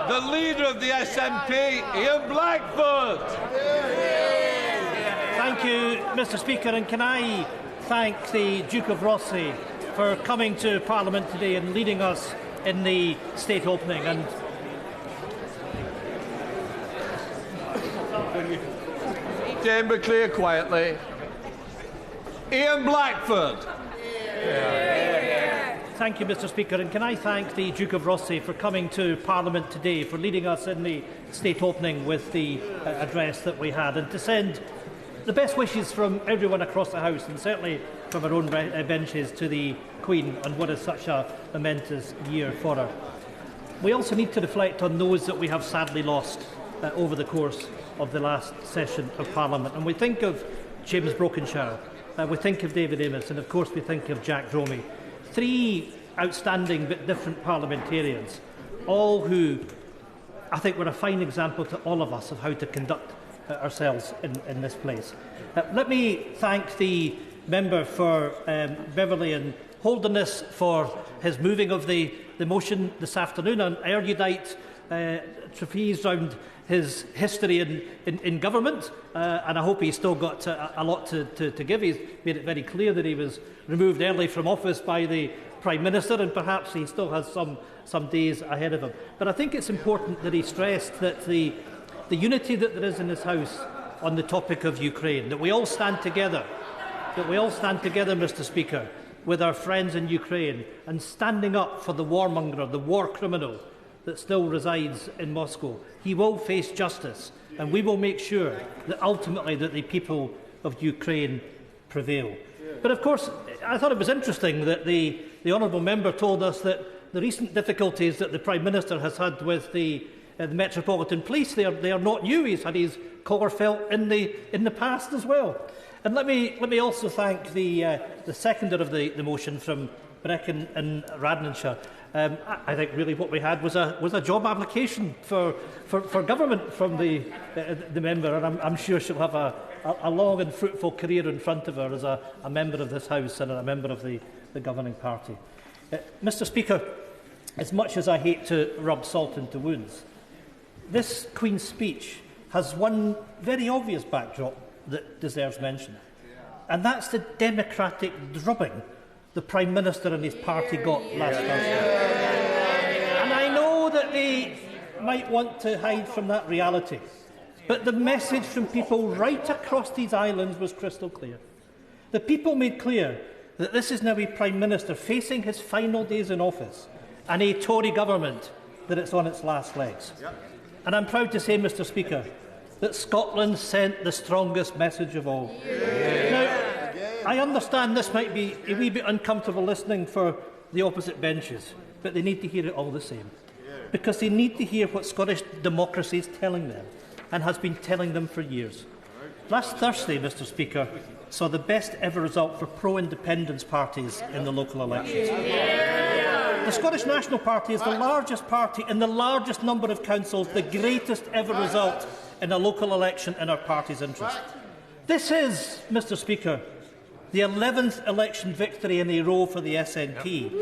the Leader of the SNP, Ian Blackford. Thank you, Mr Speaker, and can I thank the Duke of Rothesay for coming to Parliament today and leading us in the state opening. And Chamber clear quietly. Ian Blackford. Thank you, Mr Speaker, and can I thank the Duke of Rothesay for coming to Parliament today, for leading us in the state opening with the address that we had, and to send the best wishes from everyone across the House, and certainly from our own benches, to the Queen on what is such a momentous year for her. We also need to reflect on those that we have sadly lost over the course of the last session of Parliament. And we think of James Brokenshaw, we think of David Amos, and of course we think of Jack Dromey. Three outstanding but different parliamentarians, all who I think were a fine example to all of us of how to conduct ourselves in this place. Let me thank the member for Beverley and Holderness for his moving of the motion this afternoon, an erudite treatise round his history in government, and I hope he's still got a lot to give. He's made it very clear that he was removed early from office by the Prime Minister, and perhaps he still has some days ahead of him. But I think it's important that he stressed that the unity that there is in this House on the topic of Ukraine, that we all stand together, Mr Speaker, with our friends in Ukraine, and standing up for the warmonger, the war criminal that still resides in Moscow. He will face justice, and we will make sure that ultimately that the people of Ukraine prevail. But of course, I thought it was interesting that the honourable member told us that the recent difficulties that the Prime Minister has had with the Metropolitan Police, they are not new. He's had his collar felt in the past as well. And let me also thank the seconder of the motion from Brecon and Radnanshire. I think really what we had was a job application for government from the member, and I'm sure she'll have a long and fruitful career in front of her as a member of this House and a member of the governing party. Mr Speaker, as much as I hate to rub salt into wounds, this Queen's speech has one very obvious backdrop that deserves mention, and that's the democratic drubbing the Prime Minister and his party got last Thursday. And I know that they might want to hide from that reality, but the message from people right across these islands was crystal clear. The people made clear that this is now a Prime Minister facing his final days in office and a Tory government that it's on its last legs. And I'm proud to say, Mr Speaker, that Scotland sent the strongest message of all. Now, I understand this might be a wee bit uncomfortable listening for the opposite benches, but they need to hear it all the same, because they need to hear what Scottish democracy is telling them and has been telling them for years. Last Thursday, Mr Speaker, saw the best ever result for pro-independence parties in the local elections. The Scottish National Party is the largest party in the largest number of councils, the greatest ever result in a local election in our party's interest. This is, Mr Speaker, the 11th election victory in a row for the SNP,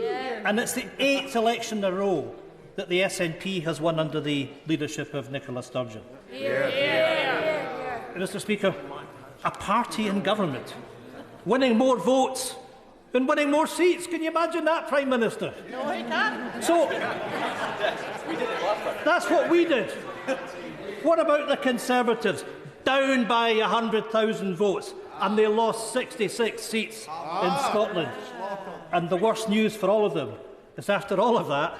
and it's the 8th election in a row that the SNP has won under the leadership of Nicola Sturgeon. Mr Speaker, a party in government, winning more votes than winning more seats. Can you imagine that, Prime Minister? No, I can't. So, that's what we did. What about the Conservatives? Down by 100,000 votes, and they lost 66 seats in Scotland. And the worst news for all of them is, after all of that,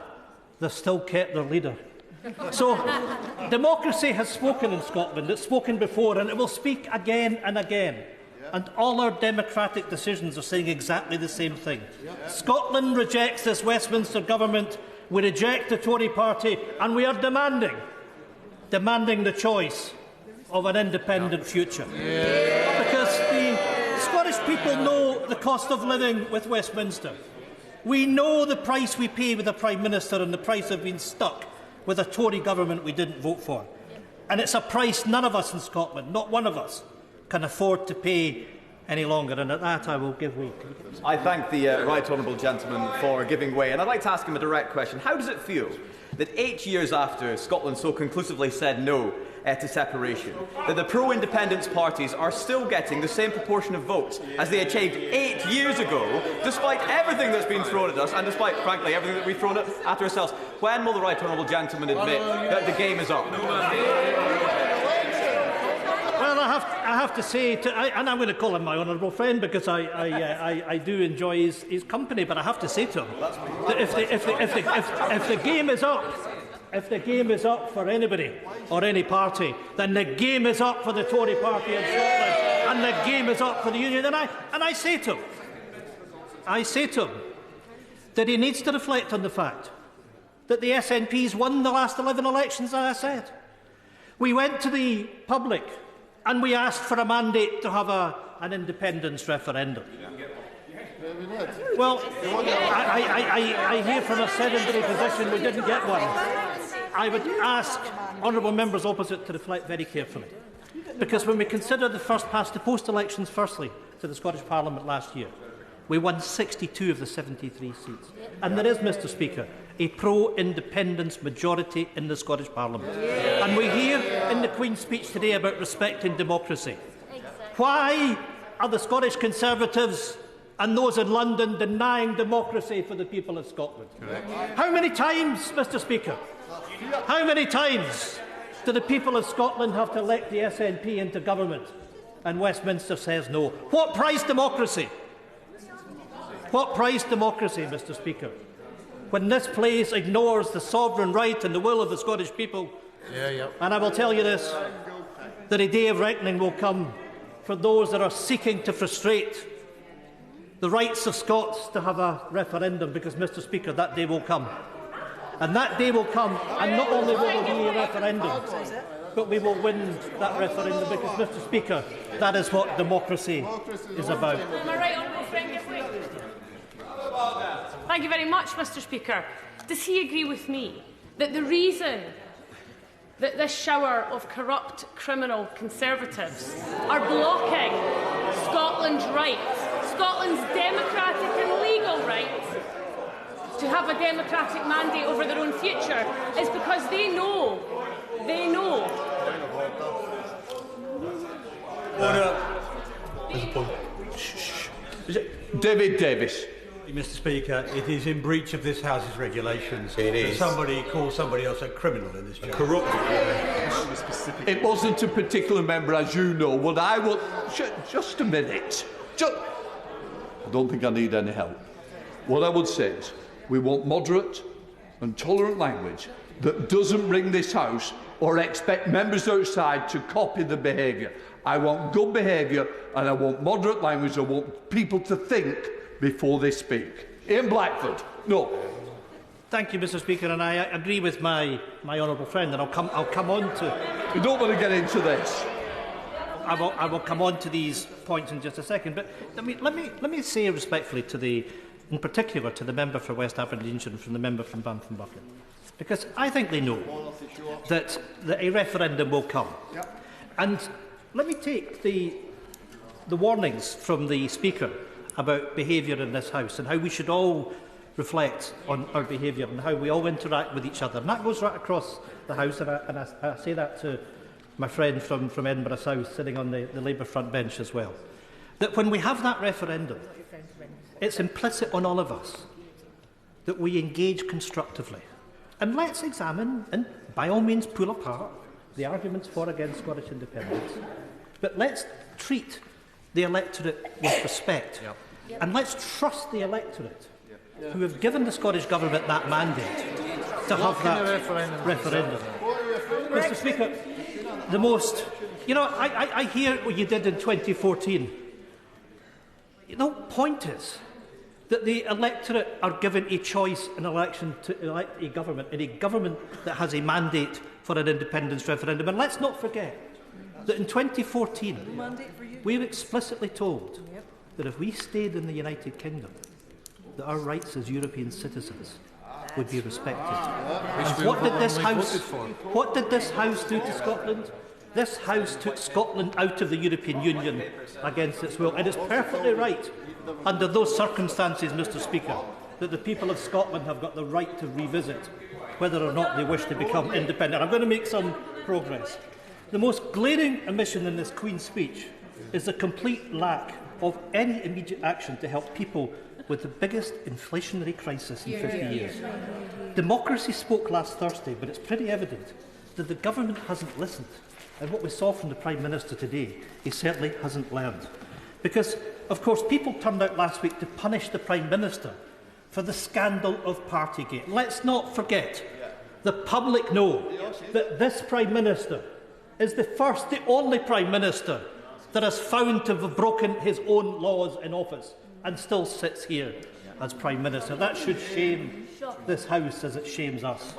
they've still kept their leader. So, democracy has spoken in Scotland. It's spoken before, and it will speak again and again. And all our democratic decisions are saying exactly the same thing. Scotland rejects this Westminster government. We reject the Tory party, and we are demanding the choice of an independent future. Because the Scottish people know the cost of living with Westminster. We know the price we pay with the Prime Minister and the price of being stuck with a Tory government we didn't vote for. And it's a price none of us in Scotland, not one of us, can afford to pay any longer, and at that I will give way. I thank the right honourable gentleman for giving way, and I'd like to ask him a direct question. How does it feel that 8 years after Scotland so conclusively said no to separation, that the pro-independence parties are still getting the same proportion of votes as they achieved 8 years ago, despite everything that's been thrown at us, and despite, frankly, everything that we've thrown at ourselves? When will the right honourable gentleman admit that the game is up? Well, I have to say, and I'm going to call him my honourable friend because I do enjoy his company, but I have to say to him that if the game is up, if the game is up for anybody or any party, then the game is up for the Tory party in Scotland, and the game is up for the Union. And I say to him that he needs to reflect on the fact that the SNP's won the last 11 elections, as I said. We went to the public and we asked for a mandate to have an independence referendum. Well, I hear from a sedentary position we didn't get one. I would ask honourable members opposite to reflect very carefully. Because when we consider the first past the post-elections firstly to the Scottish Parliament last year, we won 62 of the 73 seats. And there is, Mr Speaker, a pro-independence majority in the Scottish Parliament. And we hear in the Queen's speech today about respecting democracy. Why are the Scottish Conservatives and those in London denying democracy for the people of Scotland? How many times, Mr Speaker, how many times do the people of Scotland have to elect the SNP into government? And Westminster says no. What price democracy? What price democracy, Mr Speaker, when this place ignores the sovereign right and the will of the Scottish people? And I will tell you this, that a day of reckoning will come for those that are seeking to frustrate the rights of Scots to have a referendum, because, Mr Speaker, that day will come. And that day will come, and not only will there be a referendum, but we will win that referendum, because, Mr Speaker, that is what democracy is about. Thank you very much, Mr Speaker. Does he agree with me that the reason that this shower of corrupt criminal Conservatives are blocking Scotland's right, Scotland's democratic and legal right to have a democratic mandate over their own future, is because they know. Order. David Davis. Mr Speaker, it is in breach of this House's regulations that somebody calls somebody else a criminal in this chamber. Corrupt. It wasn't a particular member, as you know. What I will... Just a minute. I don't think I need any help. What I would say is we want moderate and tolerant language that doesn't bring this House or expect members outside to copy the behaviour. I want good behaviour and I want moderate language. I want people to think before they speak. Ian Blackford. No. Thank you, Mr Speaker, and I agree with my honourable friend, and I'll come on to... We don't want to get into this. I will come on to these points in just a second, but let me say respectfully to in particular to the member for West Aberdeenshire and from the member from Banff and Bucket, because I think they know that a referendum will come. And let me take the warnings from the Speaker about behaviour in this House and how we should all reflect on our behaviour and how we all interact with each other. And that goes right across the House, and I say that to my friend from Edinburgh South sitting on the Labour front bench as well. That when we have that referendum, it's implicit on all of us that we engage constructively. And let's examine, and by all means pull apart, the arguments for and against Scottish independence. But let's treat the electorate with respect. And let's trust the electorate who have given the Scottish Government that mandate to have that referendum. Mr Speaker, the most... You know, I hear what you did in 2014. You know, point is that the electorate are given a choice in election to elect a government, and a government that has a mandate for an independence referendum. And let's not forget that in 2014, we were explicitly told that if we stayed in the United Kingdom, that our rights as European citizens would be respected. And what did this House do to Scotland? This House took Scotland out of the European Union against its will, and it's perfectly right, under those circumstances, Mr Speaker, that the people of Scotland have got the right to revisit whether or not they wish to become independent. I'm going to make some progress. The most glaring omission in this Queen's speech is the complete lack of any immediate action to help people with the biggest inflationary crisis in 50 years. Democracy spoke last Thursday, but it's pretty evident that the government hasn't listened. And what we saw from the Prime Minister today, he certainly hasn't learned. Because, of course, people turned out last week to punish the Prime Minister for the scandal of Partygate. Let's not forget, the public know that this Prime Minister is the first, the only Prime Minister that has found to have broken his own laws in office and still sits here as Prime Minister. That should shame this House as it shames us.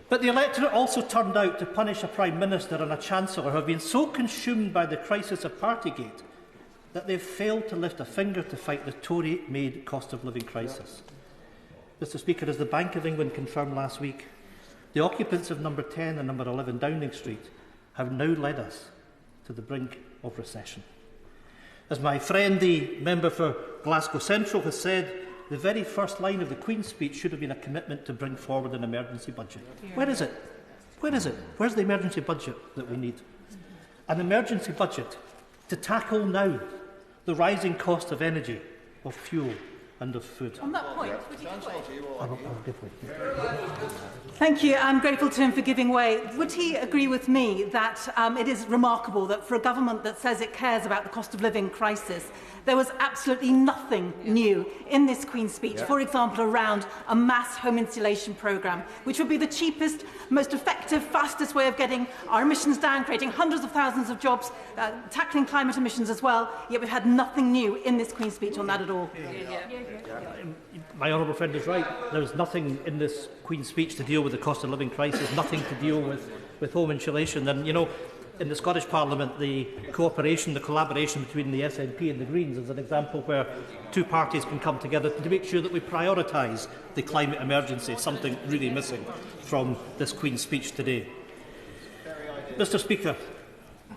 But the electorate also turned out to punish a Prime Minister and a Chancellor who have been so consumed by the crisis of Partygate that they've failed to lift a finger to fight the Tory-made cost of living crisis. Mr Speaker, as the Bank of England confirmed last week, the occupants of number 10 and number 11 Downing Street have now led us to the brink of recession. As my friend, the member for Glasgow Central, has said, the very first line of the Queen's speech should have been a commitment to bring forward an emergency budget. Where is it? Where is it? Where's the emergency budget that we need? An emergency budget to tackle now the rising cost of energy, of fuel and of food. On that point, would you give way? Thank you. I'm grateful to him for giving way. Would he agree with me that it is remarkable that for a government that says it cares about the cost of living crisis, there was absolutely nothing new in this Queen's speech, for example, around a mass home installation programme, which would be the cheapest, most effective, fastest way of getting our emissions down, creating hundreds of thousands of jobs, tackling climate emissions as well, yet we've had nothing new in this Queen's speech on that at all. My honourable friend is right. There was nothing in this Queen's speech to deal with the cost of living crisis, nothing to deal with home insulation. And, you know, in the Scottish Parliament, the cooperation, the collaboration between the SNP and the Greens is an example where two parties can come together to make sure that we prioritise the climate emergency, something really missing from this Queen's speech today. Mr Speaker,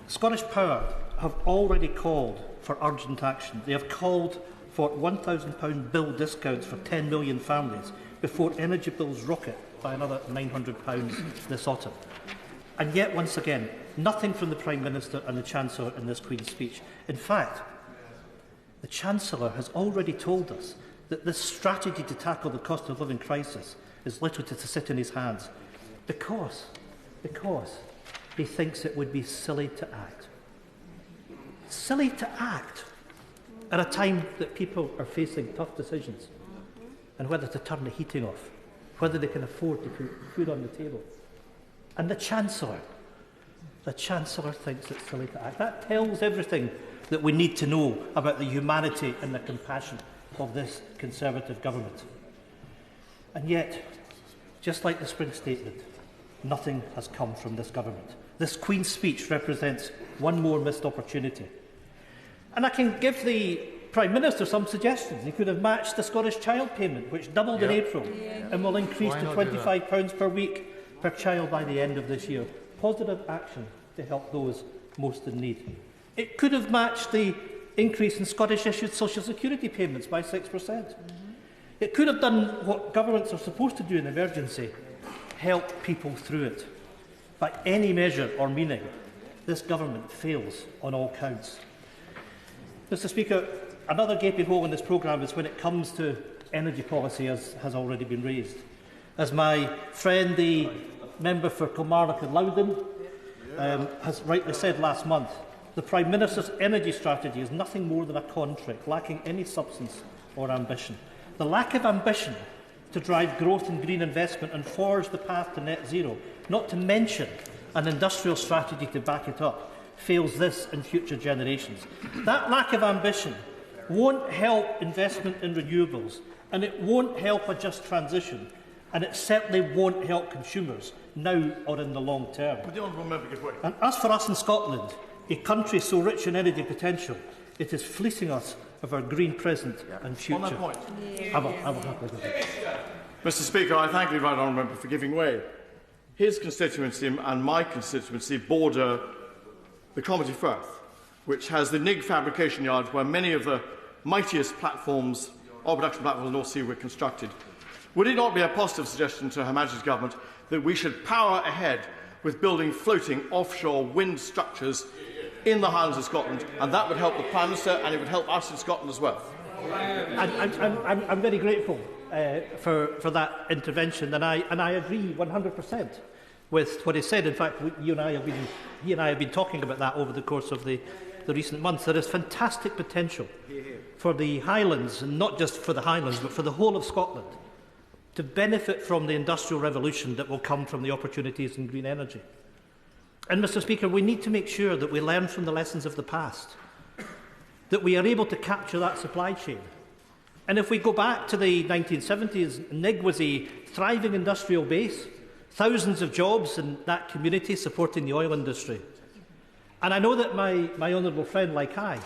Scottish Power have already called for urgent action. They have called for £1,000 bill discounts for 10 million families before energy bills rocket by another £900 this autumn. And yet, once again, nothing from the Prime Minister and the Chancellor in this Queen's speech. In fact, the Chancellor has already told us that this strategy to tackle the cost of living crisis is literally to sit in his hands because he thinks it would be silly to act. Silly to act at a time that people are facing tough decisions and whether to turn the heating off, whether they can afford to put food on the table. And the Chancellor thinks it's silly to act. That tells everything that we need to know about the humanity and the compassion of this Conservative government. And yet, just like the Spring Statement, nothing has come from this government. This Queen's speech represents one more missed opportunity. And I can give the Prime Minister some suggestions. He could have matched the Scottish child payment, which doubled in April and will increase to £25 per week per child by the end of this year. Positive action to help those most in need. It could have matched the increase in Scottish issued social security payments by 6%. It could have done what governments are supposed to do in emergency, help people through it. By any measure or meaning, this government fails on all counts. Mr Speaker, another gaping hole in this programme is when it comes to energy policy, as has already been raised. As my friend, the member for Kilmarnock and Loudon, has rightly said last month, the Prime Minister's energy strategy is nothing more than a contract, lacking any substance or ambition. The lack of ambition to drive growth and green investment and forge the path to net zero, not to mention an industrial strategy to back it up, fails this and future generations. That lack of ambition won't help investment in renewables, and it won't help a just transition, and it certainly won't help consumers now or in the long term. And as for us in Scotland, a country so rich in energy potential, it is fleecing us of our green present and future. On that point, Mr Speaker, I thank the right honourable member for giving way. his constituency and my constituency border the Comedy Firth, which has the Nig fabrication yard where many of the mightiest platforms, oil production platforms in the North Sea were constructed. Would it not be a positive suggestion to Her Majesty's Government that we should power ahead with building floating offshore wind structures in the Highlands of Scotland, and that would help the Prime Minister and it would help us in Scotland as well? I'm very grateful for that intervention, and I agree 100% with what he said. In fact, he and I have been talking about that over the course of the recent months. There is fantastic potential for the Highlands, and not just for the Highlands, but for the whole of Scotland, to benefit from the industrial revolution that will come from the opportunities in green energy. And, Mr. Speaker, we need to make sure that we learn from the lessons of the past, that we are able to capture that supply chain. And if we go back to the 1970s, Nig was a thriving industrial base, thousands of jobs in that community supporting the oil industry. And I know that my honourable friend, like I,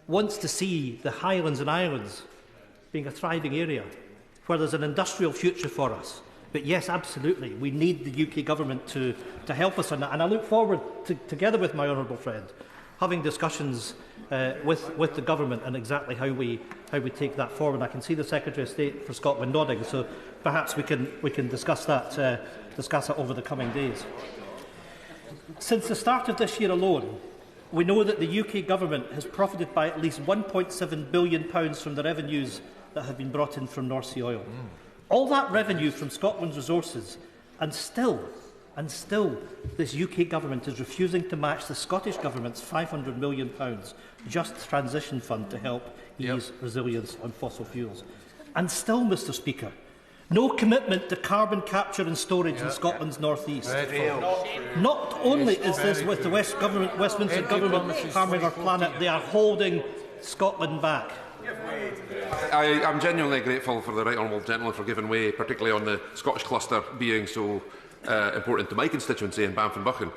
wants to see the Highlands and Islands being a thriving area where there's an industrial future for us. But yes, absolutely, we need the UK Government to help us on that. And I look forward to, together with my honourable friend, having discussions with the Government and exactly how we take that forward. I can see the Secretary of State for Scotland nodding, so perhaps we can discuss that over the coming days. Since the start of this year alone, we know that the UK Government has profited by at least £1.7 billion from the revenues that have been brought in from North Sea oil. All that revenue from Scotland's resources, and still this UK Government is refusing to match the Scottish Government's £500 million Just Transition Fund to help ease resilience on fossil fuels. And still, Mr. Speaker, no commitment to carbon capture and storage in Scotland's North East. Not only is this with the Westminster Government harming our planet, they are holding Scotland back. I am genuinely grateful for the right honourable gentleman for giving way, particularly on the Scottish cluster being so important to my constituency in Banff and Buchan.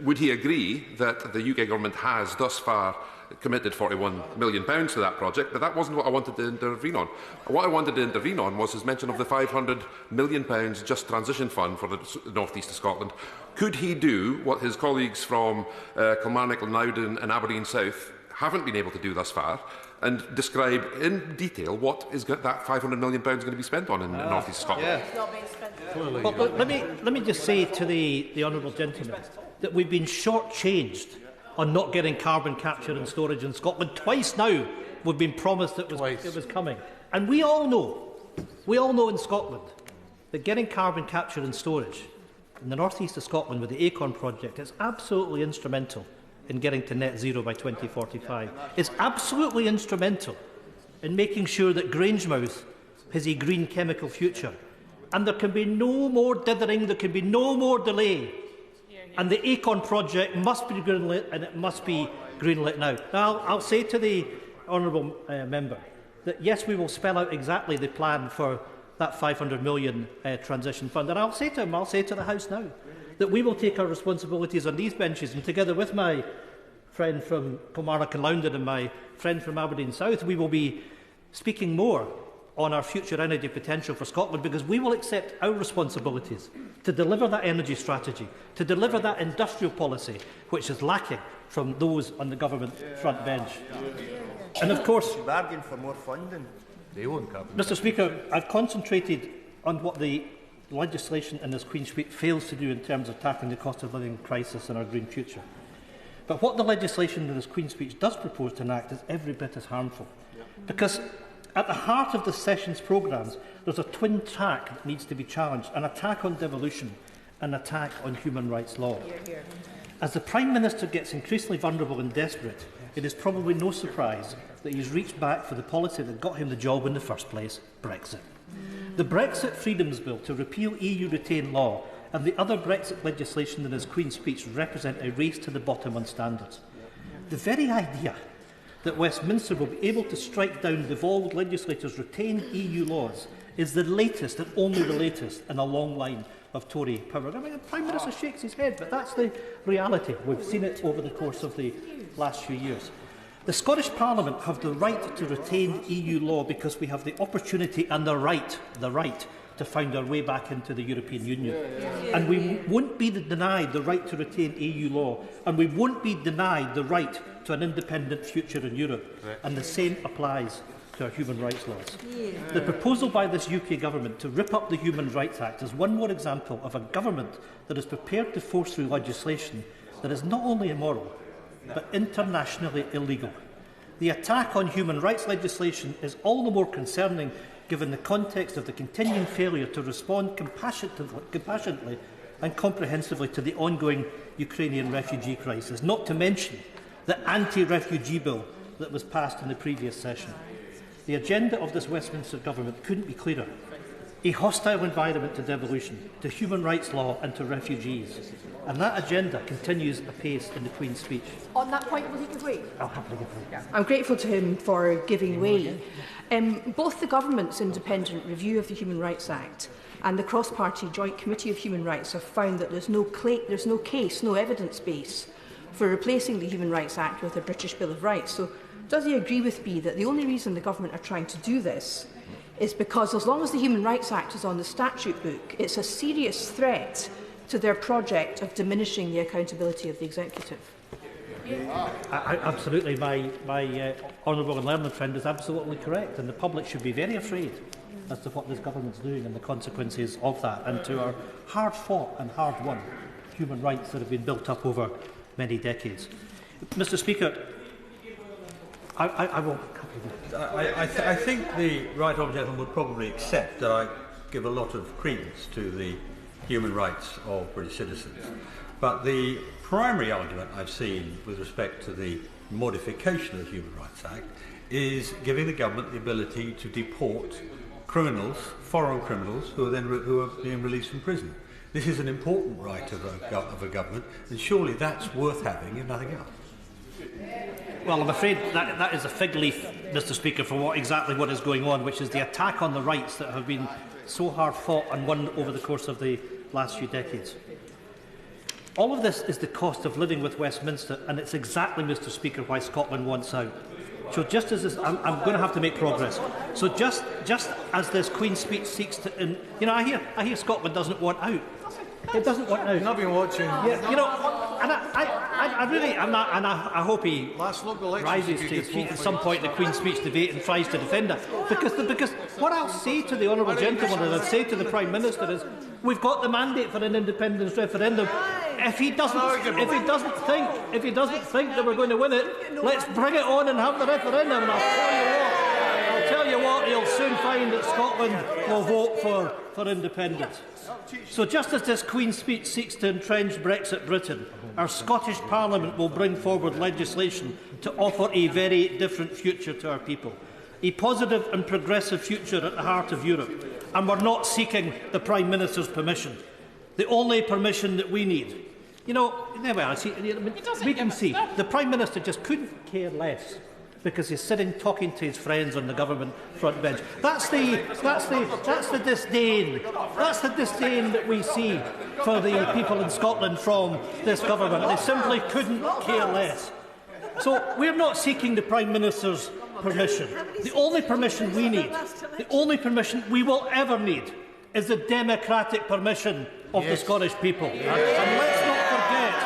Would he agree that the UK Government has thus far committed £41 million to that project? But that wasn't what I wanted to intervene on. What I wanted to intervene on was his mention of the £500 million Just Transition Fund for the North East of Scotland. Could he do what his colleagues from Kilmarnock, Loudon and Aberdeen South haven't been able to do thus far, and describe in detail what is that £500 million going to be spent on in North East Scotland? Well, let me just say to the honourable gentleman that we've been shortchanged on not getting carbon capture and storage in Scotland. Twice now we've been promised it was coming. And we all know in Scotland that getting carbon capture and storage in the North East of Scotland with the Acorn project is absolutely instrumental in getting to net zero by 2045. It's absolutely instrumental in making sure that Grangemouth has a green chemical future. And there can be no more dithering, there can be no more delay. And the Acorn project must be greenlit, and it must be greenlit now. Now, I'll say to the honourable member that yes, we will spell out exactly the plan for that £500 million transition fund. And I'll say to him, I'll say to the House now, that we will take our responsibilities on these benches, and together with my friend from Kilmarnock and Loudon and my friend from Aberdeen South, we will be speaking more on our future energy potential for Scotland, because we will accept our responsibilities to deliver that energy strategy, to deliver that industrial policy which is lacking from those on the government front bench. And of course, bargain for more funding. They won't come. Mr. Speaker, I've concentrated on what the legislation in this Queen's Speech fails to do in terms of tackling the cost of living crisis and our green future. But what the legislation in this Queen's Speech does propose to enact is every bit as harmful. Because at the heart of the session's programmes, there's a twin track that needs to be challenged: an attack on devolution, an attack on human rights law. As the Prime Minister gets increasingly vulnerable and desperate, it is probably no surprise that he's reached back for the policy that got him the job in the first place: Brexit. The Brexit Freedoms Bill to repeal EU retained law and the other Brexit legislation in his Queen's Speech represent a race to the bottom on standards. The very idea that Westminster will be able to strike down devolved legislators' retained EU laws is the latest and only the latest in a long line of Tory power. I mean, the Prime Minister shakes his head, but that's the reality. We've seen it over the course of the last few years. The Scottish Parliament have the right to retain EU law because we have the opportunity and the right to find our way back into the European Union. And we won't be denied the right to retain EU law, and we won't be denied the right to an independent future in Europe. And the same applies to our human rights laws. The proposal by this UK government to rip up the Human Rights Act is one more example of a government that is prepared to force through legislation that is not only immoral, but internationally illegal. The attack on human rights legislation is all the more concerning given the context of the continuing failure to respond compassionately and comprehensively to the ongoing Ukrainian refugee crisis, not to mention the anti-refugee bill that was passed in the previous session. The agenda of this Westminster government couldn't be clearer. A hostile environment to devolution, to human rights law and to refugees. And that agenda continues apace in the Queen's speech. On that point, will he give way? I'll happily give way. I'm grateful to him for giving way. Both the government's independent review of the Human Rights Act and the cross-party Joint Committee of Human Rights have found that there's no case, no evidence base for replacing the Human Rights Act with a British Bill of Rights. So does he agree with me that the only reason the government are trying to do this is because as long as the Human Rights Act is on the statute book, it's a serious threat to their project of diminishing the accountability of the executive? Absolutely. My honourable and learned friend is absolutely correct, and the public should be very afraid as to what this government's doing and the consequences of that, and to our hard-fought and hard-won human rights that have been built up over many decades. Mr. Speaker, I will. I think the right honourable gentleman would probably accept that I give a lot of credence to the human rights of British citizens. But the primary argument I've seen with respect to the modification of the Human Rights Act is giving the government the ability to deport criminals, foreign criminals, who are being released from prison. This is an important right of a government, and surely that's worth having, if nothing else. Well, I'm afraid that is a fig leaf, Mr. Speaker, for exactly what is going on, which is the attack on the rights that have been so hard fought and won over the course of the last few decades. All of this is the cost of living with Westminster, and it's exactly, Mr. Speaker, why Scotland wants out. So just as this, I'm going to have to make progress. So just as this Queen's speech seeks to, I hear Scotland doesn't want out. It doesn't want out. I've been watching. Yeah, and I really, I hope he rises to his feet at some point in the Queen's speech debate and tries to defend it. Because what I'll say to the honourable gentleman, and I'll say to the Prime Minister, is we've got the mandate for an independence referendum. If he doesn't think that we're going to win it, let's bring it on and have the referendum. And I'll tell you what, he'll soon find that Scotland will vote for independence. So just as this Queen's speech seeks to entrench Brexit Britain, our Scottish Parliament will bring forward legislation to offer a very different future to our people. A positive and progressive future at the heart of Europe. And we're not seeking the Prime Minister's permission. The only permission that we need. We can see the Prime Minister just couldn't care less because he's sitting talking to his friends on the government front bench. That's the disdain. That's the disdain that we see for the people in Scotland from this government. They simply couldn't care less. So we're not seeking the Prime Minister's permission. The only permission we need, the only permission we will ever need, is the democratic permission of the Scottish people. And let's not forget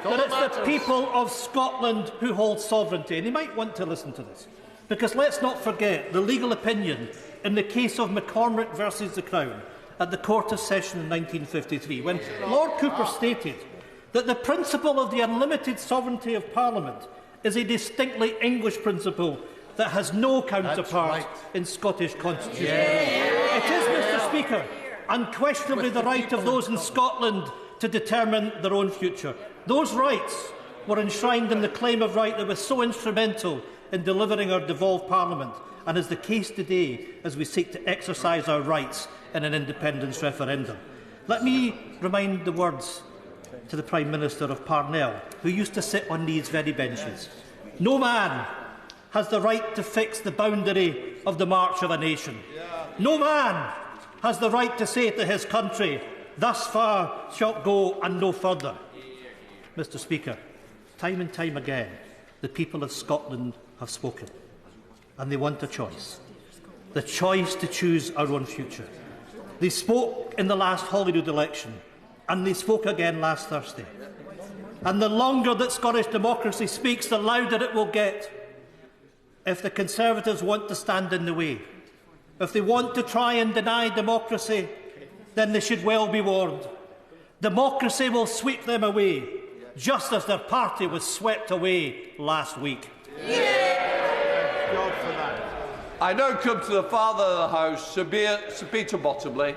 that it's the people of Scotland who hold sovereignty. And you might want to listen to this, because let's not forget the legal opinion in the case of McCormick versus the Crown at the Court of Session in 1953, when Lord Cooper stated that the principle of the unlimited sovereignty of Parliament is a distinctly English principle that has no counterpart in Scottish constitution. It is, Mr. Speaker, unquestionably the right of those in Scotland to determine their own future. Those rights were enshrined in the claim of right that was so instrumental in delivering our devolved Parliament, and is the case today as we seek to exercise our rights in an independence referendum. Let me remind the words to the Prime Minister of Parnell, who used to sit on these very benches. No man has the right to fix the boundary of the march of a nation. No man has the right to say to his country, thus far shalt go and no further. Mr. Speaker, time and time again, the people of Scotland have spoken, and they want a choice. The choice to choose our own future. They spoke in the last Holyrood election, and they spoke again last Thursday. And the longer that Scottish democracy speaks, the louder it will get. If the Conservatives want to stand in the way, if they want to try and deny democracy, then they should well be warned. Democracy will sweep them away, just as their party was swept away last week. I now come to the Father of the House, Sir Peter Bottomley.